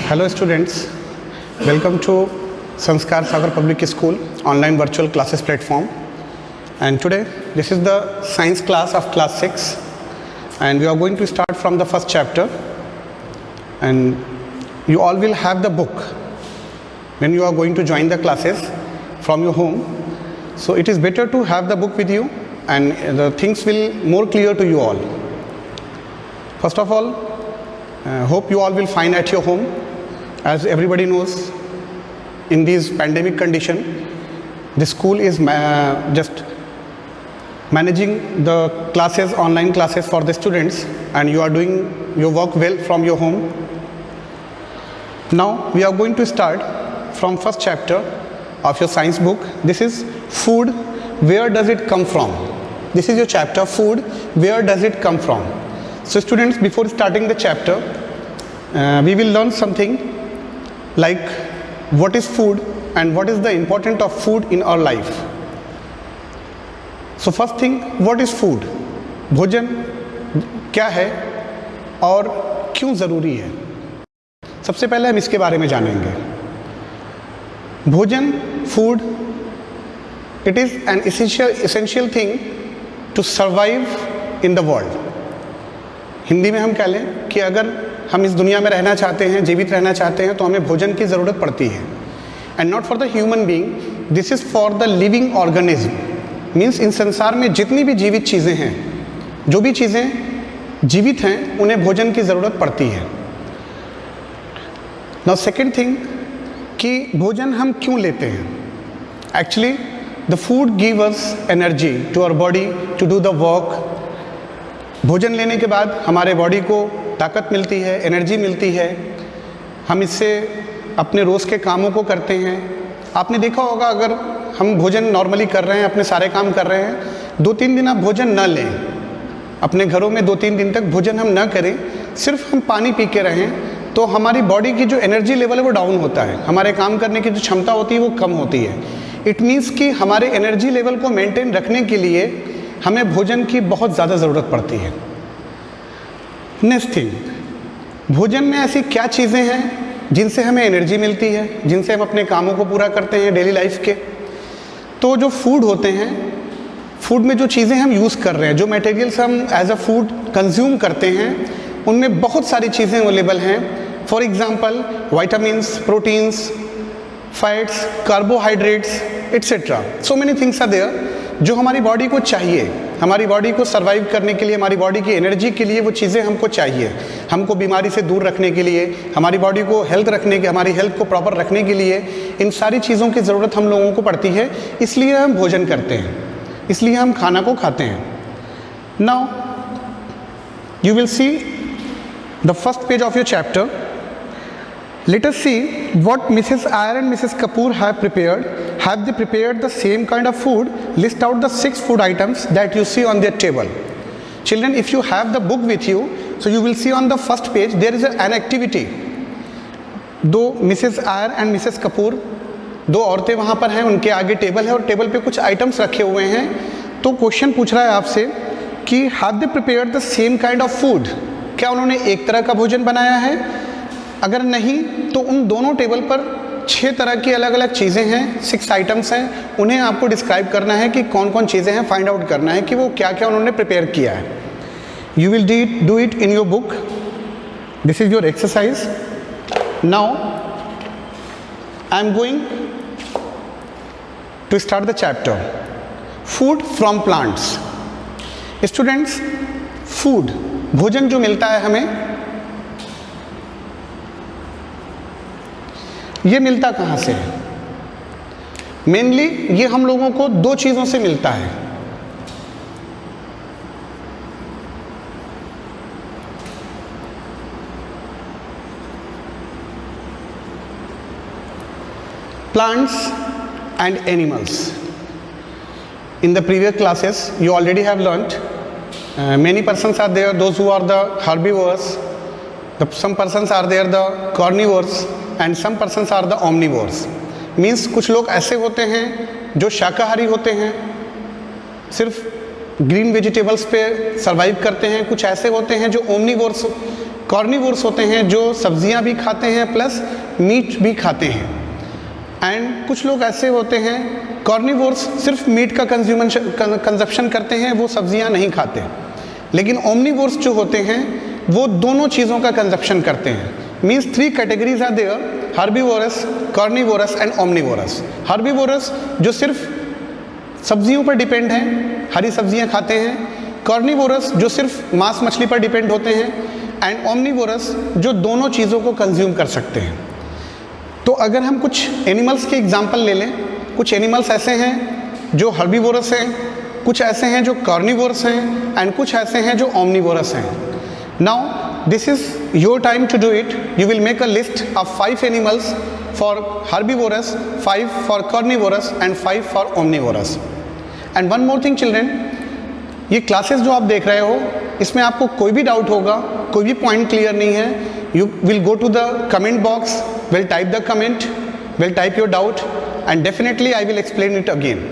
Hello students, welcome to Sanskar Sagar Public School online virtual classes platform. And today this is the science class of class 6 and we are going to start from the first chapter. And you all will have the book when you are going to join the classes from your home. So it is better to have the book with you and the things will more clear to you all. First of all, hope you all will find at your home. As everybody knows, in this pandemic condition, the school is just managing the classes, online classes for the students, and you are doing your work well from your home. Now we are going to start from first chapter of your science book. This is food, where does it come from? This is your chapter, food, where does it come from? So students, before starting the chapter, we will learn something like what is food and what is the importance of food in our life. So first thing, what is food? भोजन क्या है और क्यों ज़रूरी है? सबसे पहले हम इसके बारे में जानेंगे. भोजन, food, it is an essential thing to survive in the world. Hindi में हम कह लें कि अगर हम इस दुनिया में रहना चाहते हैं, जीवित रहना चाहते हैं, तो हमें भोजन की ज़रूरत पड़ती है. And not for the human being, this is for the living organism. Means in संसार में जितनी भी जीवित चीज़ें हैं, जो भी चीज़ें जीवित हैं, उन्हें भोजन की ज़रूरत पड़ती है. नाउ सेकेंड थिंग, कि भोजन हम क्यों लेते हैं. Actually the food give us energy to our body to do the work. भोजन लेने के बाद हमारे बॉडी को ताकत मिलती है, एनर्जी मिलती है. हम इससे अपने रोज़ के कामों को करते हैं. आपने देखा होगा, अगर हम भोजन नॉर्मली कर रहे हैं, अपने सारे काम कर रहे हैं, 2-3 दिन आप भोजन न लें, अपने घरों में 2-3 दिन तक भोजन हम न करें, सिर्फ हम पानी पी के रहें, तो हमारी बॉडी की जो एनर्जी लेवल है वो डाउन होता है. हमारे काम करने की जो क्षमता होती है वो कम होती है. इट मीन्स कि हमारे एनर्जी लेवल को मेंटेन रखने के लिए हमें भोजन की बहुत ज़्यादा ज़रूरत पड़ती है. नेक्स्ट थिंग, भोजन में ऐसी क्या चीज़ें हैं जिनसे हमें एनर्जी मिलती है, जिनसे हम अपने कामों को पूरा करते हैं डेली लाइफ के. तो जो फूड होते हैं, फूड में जो चीज़ें हम यूज़ कर रहे हैं, जो मटेरियल्स हम एज अ फूड कंज्यूम करते हैं, उनमें बहुत सारी चीज़ें अवेलेबल हैं. For example, vitamins, proteins, fats, carbohydrates, etcetera. So many things are there जो हमारी बॉडी को चाहिए. हमारी बॉडी को सर्वाइव करने के लिए, हमारी बॉडी की एनर्जी के लिए वो चीज़ें हमको चाहिए. हमको बीमारी से दूर रखने के लिए, हमारी बॉडी को हेल्थ रखने के, हमारी हेल्थ को प्रॉपर रखने के लिए इन सारी चीज़ों की ज़रूरत हम लोगों को पड़ती है. इसलिए हम भोजन करते हैं, इसलिए हम खाना को खाते हैं. Now you will see the first page of your chapter. Let us see what Mrs. Iyer and Mrs. Kapoor have prepared. Have they prepared the same kind of food? List out the 6 food items that you see on their table. Children, if you have the book with you, so you will see on the first page there is an activity. दो Mrs. Iyer and Mrs. Kapoor, दो औरतें वहाँ पर हैं, उनके आगे table है और टेबल पे कुछ आइटम्स रखे हुए हैं. तो क्वेश्चन पूछ रहा है आपसे कि have they prepared the same kind of food? क्या उन्होंने एक तरह का भोजन बनाया है? अगर नहीं, तो उन दोनों टेबल पर 6 तरह की अलग अलग चीज़ें हैं, 6 आइटम्स हैं. उन्हें आपको डिस्क्राइब करना है कि कौन कौन चीज़ें हैं, फाइंड आउट करना है कि वो क्या क्या उन्होंने प्रिपेयर किया है. You will do it in your book. This is your exercise. Now I am going to start the chapter. Food from plants. Students, food, भोजन जो मिलता है हमें, ये मिलता कहाँ से है? मेनली ये हम लोगों को 2 चीज़ों से मिलता है. Plants and animals. In the previous classes, you already have learnt. Many persons are there, those who are the herbivores. Some persons are there, the carnivores. And some persons are the omnivores. Means कुछ लोग ऐसे होते हैं जो शाकाहारी होते हैं, सिर्फ ग्रीन वेजिटेबल्स पे सर्वाइव करते हैं. कुछ ऐसे होते हैं जो ओमनिवोर्स कार्निवोर्स होते हैं जो सब्जियां भी खाते हैं प्लस मीट भी खाते हैं, एंड कुछ लोग ऐसे होते हैं कार्निवोर्स सिर्फ मीट का कंजप्शन करते हैं, वो सब्जियां नहीं खाते। लेकिन ओमनीवोर्स जो होते हैं वो दोनों चीज़ों का कंजप्शन करते हैं। Means 3 categories are there, herbivorous, carnivorous and omnivorous. Herbivorous जो सिर्फ सब्जियों पर डिपेंड हैं, हरी सब्जियां खाते हैं, कार्निवोरस जो सिर्फ मांस मछली पर डिपेंड होते हैं, एंड ओमनीवोरस जो दोनों चीज़ों को कंज्यूम कर सकते हैं। तो अगर हम कुछ एनिमल्स के एग्जाम्पल ले लें, कुछ एनिमल्स ऐसे हैं जो हर्बीवोरस हैं, कुछ ऐसे हैं जो कार्निवोरस हैं, एंड कुछ ऐसे हैं जो ओमनीवोरस हैं। Now this is your time to do it. You will make a list of 5 animals for herbivorous, 5 for carnivorous and 5 for omnivorous. And one more thing children, ये क्लासेस जो आप देख रहे हो इसमें आपको कोई भी डाउट होगा, कोई भी पॉइंट क्लियर नहीं है, you will go to the comment box, will type the comment, will type your doubt and definitely I will explain it again.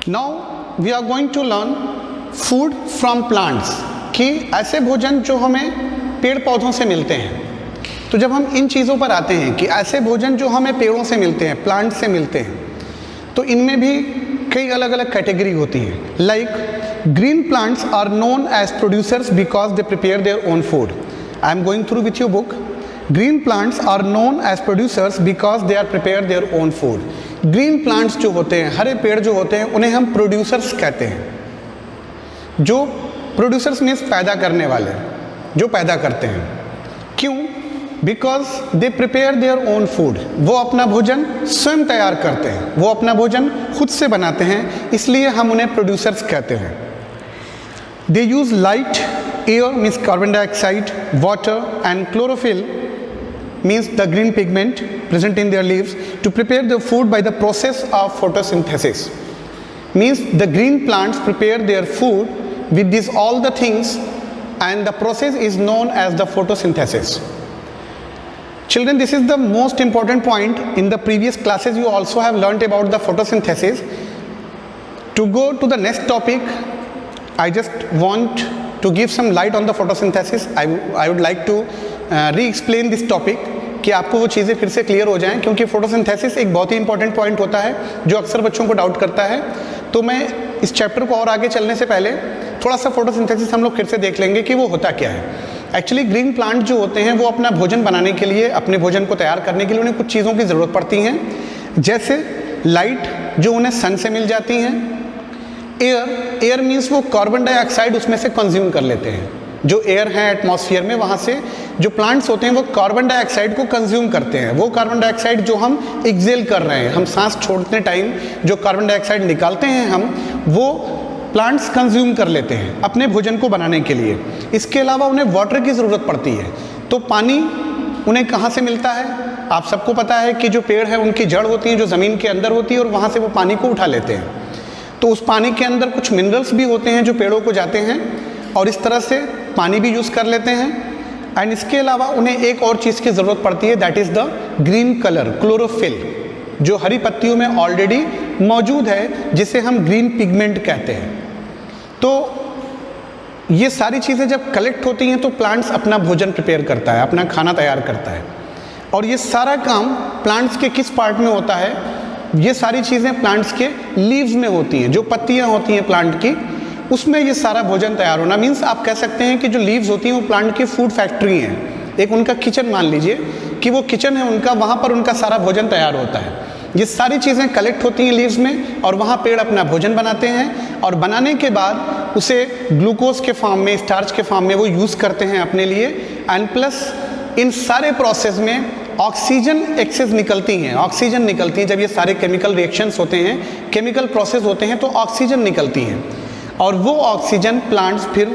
Now we are going to learn food from plants, कि ऐसे भोजन जो हमें पेड़ पौधों से मिलते हैं। तो जब हम इन चीज़ों पर आते हैं कि ऐसे भोजन जो हमें पेड़ों से मिलते हैं, प्लांट से मिलते हैं, तो इनमें भी कई अलग अलग कैटेगरी होती है। Like green plants are known as producers because they prepare their own food. I am going through with your book. Green plants are known as producers because they are prepare their own food. Green plants जो होते हैं, हरे पेड़ जो होते हैं, उन्हें हम producers कहते हैं। जो प्रोड्यूसर्स मीन्स पैदा करने वाले, जो पैदा करते हैं। क्यों? Because they prepare their own food. वो अपना भोजन स्वयं तैयार करते हैं, वो अपना भोजन खुद से बनाते हैं, इसलिए हम उन्हें प्रोड्यूसर्स कहते हैं। They use light, air means carbon dioxide, water and chlorophyll means the green pigment present in their leaves to prepare the food by the process of photosynthesis. Means the green plants prepare their food with these all the things, and the process is known as the photosynthesis. Children, this is the most important point. In the previous classes you also have learnt about the photosynthesis. To go to the next topic, I just want to give some light on the photosynthesis. I would like to re-explain this topic, कि आपको वो चीज़ें फिर से clear हो जाएं, क्योंकि photosynthesis एक बहुत ही इंपॉर्टेंट पॉइंट होता है जो अक्सर बच्चों को डाउट करता है। तो मैं इस चैप्टर को और आगे चलने से पहले थोड़ा सा फोटोसिंथेसिस हम लोग फिर से देख लेंगे कि वो होता क्या है। एक्चुअली ग्रीन प्लांट जो होते हैं वो अपना भोजन बनाने के लिए, अपने भोजन को तैयार करने के लिए उन्हें कुछ चीज़ों की ज़रूरत पड़ती हैं, जैसे लाइट जो उन्हें सन से मिल जाती हैं, एयर मीन्स वो कार्बन डाइऑक्साइड उसमें से कंज्यूम कर लेते हैं। जो एयर है एटमॉस्फेयर में, वहाँ से जो प्लांट्स होते हैं वो कार्बन डाइऑक्साइड को कंज्यूम करते हैं। वो कार्बन डाइऑक्साइड जो हम एक्सेल कर रहे हैं, हम सांस छोड़ते टाइम जो कार्बन डाइऑक्साइड निकालते हैं हम, वो प्लांट्स कंज्यूम कर लेते हैं अपने भोजन को बनाने के लिए। इसके अलावा उन्हें वाटर की ज़रूरत पड़ती है। तो पानी उन्हें कहाँ से मिलता है? आप सबको पता है कि जो पेड़ है उनकी जड़ होती है जो ज़मीन के अंदर होती है, और वहाँ से वो पानी को उठा लेते हैं। तो उस पानी के अंदर कुछ मिनरल्स भी होते हैं जो पेड़ों को जाते हैं, और इस तरह से पानी भी यूज़ कर लेते हैं। एंड इसके अलावा उन्हें एक और चीज़ की ज़रूरत पड़ती है, that is the green colour, chlorophyll, जो हरी पत्तियों में ऑलरेडी मौजूद है, जिसे हम ग्रीन पिगमेंट कहते हैं। तो ये सारी चीज़ें जब कलेक्ट होती हैं तो प्लांट्स अपना भोजन प्रिपेयर करता है, अपना खाना तैयार करता है। और ये सारा काम प्लांट्स के किस पार्ट में होता है? ये सारी चीज़ें प्लांट्स के लीव्स में होती हैं, जो पत्तियाँ होती हैं प्लांट की, उसमें ये सारा भोजन तैयार होना। मीन्स आप कह सकते हैं कि जो लीव्स होती हैं वो प्लांट की फूड फैक्ट्री हैं, एक उनका किचन मान लीजिए कि वो किचन है उनका, वहाँ पर उनका सारा भोजन तैयार होता है। ये सारी चीज़ें कलेक्ट होती हैं लीव्स में, और वहाँ पेड़ अपना भोजन बनाते हैं, और बनाने के बाद उसे ग्लूकोज के फॉर्म में, स्टार्च के फॉर्म में वो यूज़ करते हैं अपने लिए। एंड प्लस इन सारे प्रोसेस में ऑक्सीजन एक्सेस निकलती हैं, ऑक्सीजन निकलती हैं। जब ये सारे केमिकल रिएक्शंस होते हैं, केमिकल प्रोसेस होते हैं, तो ऑक्सीजन निकलती हैं, और वो ऑक्सीजन प्लांट्स फिर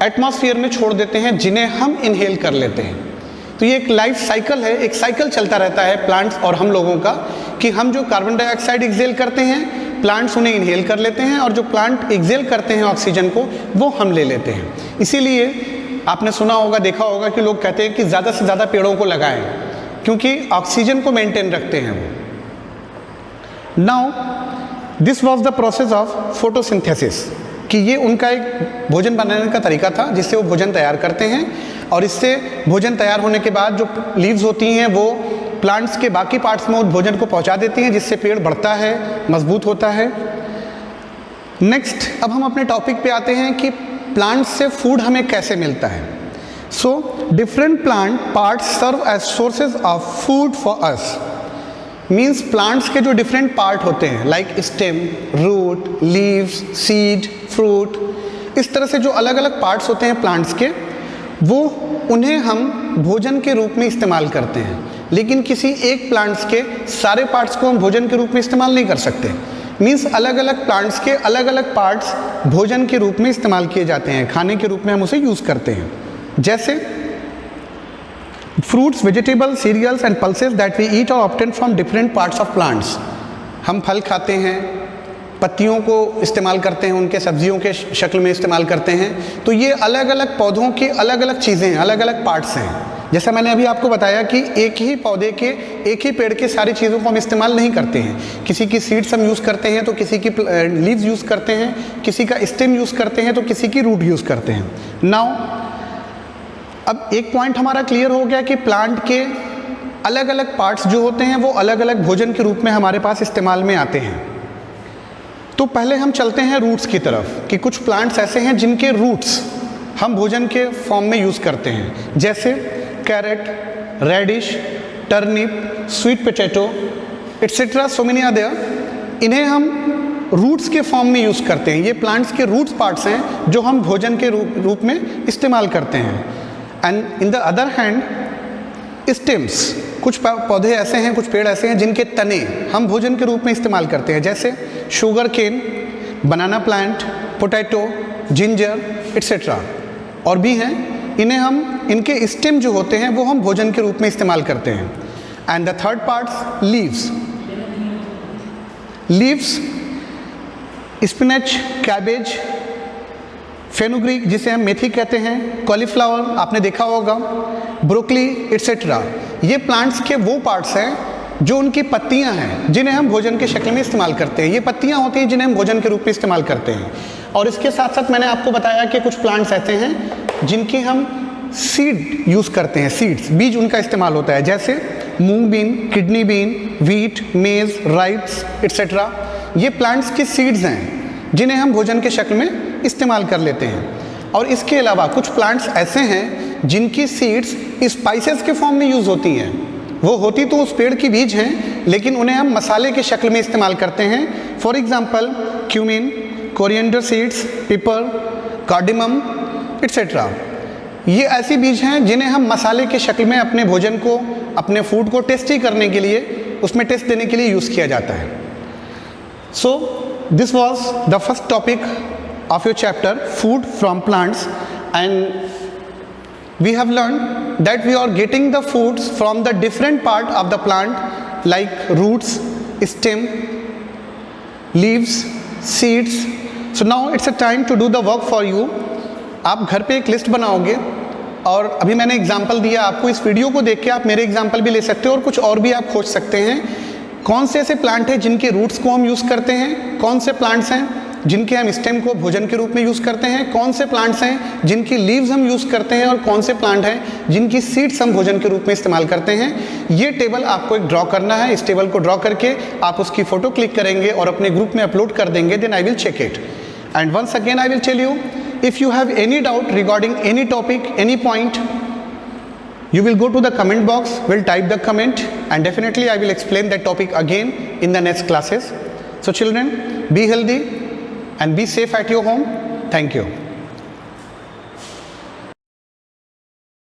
एटमॉस्फेयर में छोड़ देते हैं, जिन्हें हम इनहेल कर लेते हैं। तो ये एक लाइफ साइकिल है, एक साइकिल चलता रहता है प्लांट्स और हम लोगों का, कि हम जो कार्बन डाइऑक्साइड एक्सेल करते हैं, प्लांट्स उन्हें इनहेल कर लेते हैं, और जो प्लांट एक्सेल करते हैं ऑक्सीजन को, वो हम ले लेते हैं। इसीलिए आपने सुना होगा, देखा होगा कि लोग कहते हैं कि ज़्यादा से ज़्यादा पेड़ों को लगाएं, क्योंकि ऑक्सीजन को मेंटेन रखते हैं वो। Now this was the process of photosynthesis, कि कि ये उनका एक भोजन बनाने का तरीका था जिससे वो भोजन तैयार करते हैं, और इससे भोजन तैयार होने के बाद जो लीव्स होती हैं वो प्लांट्स के बाकी पार्ट्स में उस भोजन को पहुंचा देती हैं, जिससे पेड़ बढ़ता है, मजबूत होता है। नेक्स्ट, अब हम अपने टॉपिक पे आते हैं कि प्लांट्स से फूड हमें कैसे मिलता है। So different plant parts serve as sources of food for us. Means plants के जो डिफरेंट पार्ट होते हैं like stem, root, leaves, seed, fruit, इस तरह से जो अलग अलग पार्ट्स होते हैं प्लांट्स के, वो उन्हें हम भोजन के रूप में इस्तेमाल करते हैं। लेकिन किसी एक प्लांट्स के सारे पार्ट्स को हम भोजन के रूप में इस्तेमाल नहीं कर सकते। मीन्स अलग अलग प्लांट्स के अलग अलग पार्ट्स भोजन के रूप में इस्तेमाल किए जाते हैं, खाने के रूप में हम उसे यूज़ करते हैं। जैसे fruits, vegetables, cereals and pulses that we eat are obtained from different parts of plants. हम फल खाते हैं, पत्तियों को इस्तेमाल करते हैं, उनके सब्जियों के शक्ल में इस्तेमाल करते हैं। तो ये अलग अलग पौधों की अलग अलग चीज़ें हैं, अलग अलग पार्ट्स हैं। जैसा मैंने अभी आपको बताया कि एक ही पौधे के, एक ही पेड़ के सारी चीज़ों को हम इस्तेमाल नहीं करते हैं। किसी की सीड्स हम यूज़ करते हैं तो किसी की लीव्स यूज़ करते हैं, किसी का स्टेम यूज़ करते हैं तो किसी की रूट यूज़ करते हैं। नाउ अब एक पॉइंट हमारा क्लियर हो गया कि प्लांट के अलग अलग पार्ट्स जो होते हैं वो अलग अलग भोजन के रूप में हमारे पास इस्तेमाल में आते हैं। तो पहले हम चलते हैं रूट्स की तरफ कि कुछ प्लांट्स ऐसे हैं जिनके रूट्स हम भोजन के फॉर्म में यूज़ करते हैं। जैसे carrot, radish, turnip, sweet potato etcetera, so many other. इन्हें हम रूट्स के फॉर्म में यूज़ करते हैं। ये प्लांट्स के रूट्स पार्ट्स हैं जो हम भोजन के रूप में इस्तेमाल करते हैं। And in the other hand stems, कुछ पौधे ऐसे हैं, कुछ पेड़ ऐसे हैं जिनके तने हम भोजन के रूप में इस्तेमाल करते हैं। जैसे शुगर केन, बनाना प्लांट, पोटैटो, जिंजर एट्सेट्रा, और भी हैं। इन्हें हम, इनके स्टेम जो होते हैं वो हम भोजन के रूप में इस्तेमाल करते हैं। And the third parts, leaves. Leaves spinach, cabbage, fenugreek जिसे हम मेथी कहते हैं, कॉलीफ्लावर आपने देखा होगा, ब्रोकली एट्सेट्रा, ये प्लांट्स के वो पार्ट्स हैं जो उनकी पत्तियां हैं जिन्हें हम भोजन के शक्ल में इस्तेमाल करते हैं। ये पत्तियां होती हैं जिन्हें हम भोजन के रूप में इस्तेमाल करते हैं। और इसके साथ साथ मैंने आपको बताया कि कुछ प्लांट्स ऐसे हैं जिनकी हम सीड यूज़ करते हैं, सीड्स, बीज उनका इस्तेमाल होता है। जैसे मूंग बीन, किडनी बीन, व्हीट, मेज़, राइस एट्सेट्रा, ये प्लांट्स की सीड्स हैं जिन्हें हम भोजन के शक्ल में इस्तेमाल कर लेते हैं। और इसके अलावा कुछ प्लांट्स ऐसे हैं जिनकी सीड्स स्पाइसेस के फॉर्म में यूज़ होती हैं। वो होती तो उस पेड़ की बीज हैं, लेकिन उन्हें हम मसाले के शक्ल में इस्तेमाल करते हैं। For example cumin, coriander seeds, pepper, cardamom etcetera, ये ऐसी बीज हैं जिन्हें हम मसाले के शक्ल में अपने भोजन को, अपने फूड को टेस्टी करने के लिए, उसमें टेस्ट देने के लिए यूज़ किया जाता है। So this was the first topic of your chapter, food from plants, and we have learned that we are getting the foods from the different part of the plant like roots, stem, leaves, seeds. So now it's a time to do the work for you. आप घर पे एक list बनाओगे, और अभी मैंने example दिया आपको, इस वीडियो को देख के आप मेरे एग्जाम्पल भी ले सकते हो और कुछ और भी आप खोज सकते हैं। कौन से ऐसे प्लांट हैं जिनके रूट्स को हम यूज़ करते हैं, कौन से प्लांट्स हैं जिनके हम स्टेम को भोजन के रूप में यूज़ करते हैं, कौन से प्लांट्स हैं जिनकी लीव्स हम यूज़ करते हैं, और कौन से प्लांट हैं जिनकी सीड्स हम भोजन के रूप में इस्तेमाल करते हैं। ये टेबल आपको एक ड्रॉ करना है। इस टेबल को ड्रॉ करके आप उसकी फ़ोटो क्लिक करेंगे और अपने ग्रुप में अपलोड कर देंगे। Then I will check it, and once again I will tell you, if you have any doubt regarding any topic, any point, you will go to the comment box, will type the comment, and definitely I will explain that topic again in the next classes. So children, be healthy and be safe at your home. Thank you.